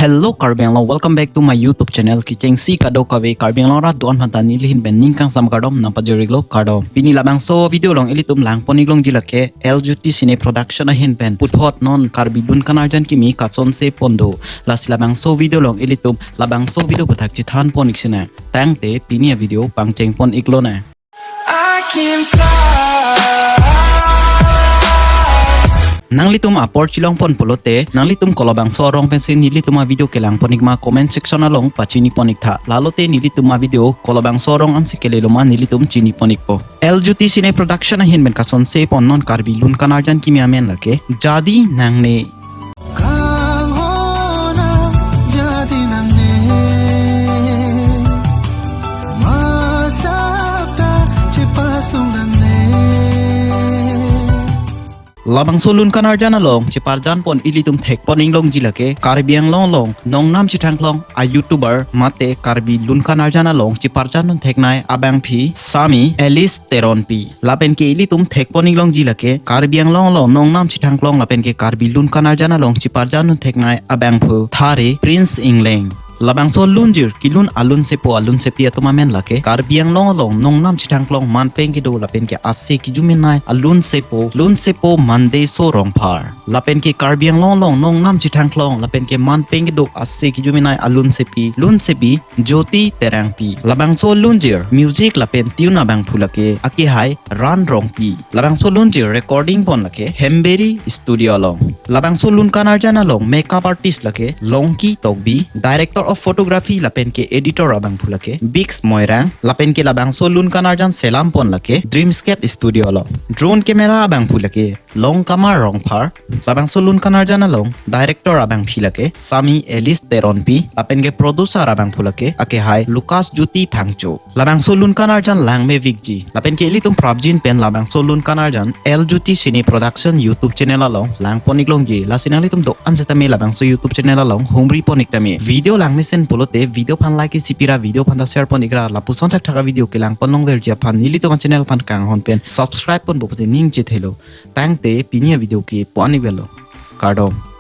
Hello Karbiang, welcome back to my YouTube channel. Kicheng si kado kawe Karbiang ra doan phanta nilihin ben ningkang sam kadom na pajeriglo kado. Pini labang so video long ilitum lang poniglong jilake LGT Cine Production ahin ben puthot non Karbidun kanarjan kimi katson se pondo. Las labang so video long ilitum labang so video pathak chithan ponik sina. Tangte pini video pangcheng pon iglona. I can fly. Nang litum apor chilong pon polote nang litum kolobang sorong pensin nilitum video kelang ponigma comment section along pachini ponik tha lalote nilitum video kolobang sorong ang sikeleloma nilitum chini ponik po LGT Cine Production ahin ben kason se pon non Karbidun kanarjan kimi amen lake jadi nang ne labang solun kanarjan along chiparjan pon ilitum thek poning long jilake Karbiang long nong nam chithang long a YouTuber mate Karbidun kanarjan along chiparjan non theknai abang phi Sami Alice Teron pi lapen ke ilitum thek poning long jilake Karbiang long nong nam chithang long lapen ke Karbidun kanarjan along chiparjan non theknai abang phu Thare Prince Ingleng labang so lunjir kilun alun sepi atuma men lake Karbiang long nong nam chithang long man peng ke do lapen ke asse ki juminai alun sepo mande so rong par lapen ke Karbiang long nong nam chithang long lapen ke man peng ke do asse ki juminai alun sepi jyoti terang pi labang so lunjir music lapen tune abang phulake aki hai ran rong pi labang so lunjir recording pon lake Hemberi studio long labang so lun kanarjan long makeup artist lake longki tokbi director of photography lapen ke editor abang phulake Bix Moirang lapen ke labang so lun kanarjan selam pon lake Dreamscape studio long drone camera abang phulake long kamar rong par labang so lun kanarjan long director abang philake Sami Alice Teron pi lapen ke producer abang phulake ake hai Lucas Juti Phangcho labang so lun kanarjan lang me vikji lapen ke ilitum prabjin pen labang so lun kanarjan LGT Cine Production YouTube channel long lang poniglong ji lasinali tum do ansetame labang so YouTube channel long homri poniktame video lang sen polote video pan like sipira video pan da share pon igra lapuson tak thaka video kelang ponong verja pan nili to channel pan kang hon pen subscribe pon bopo ning che thelo tangte pinia video ke pani belo kardom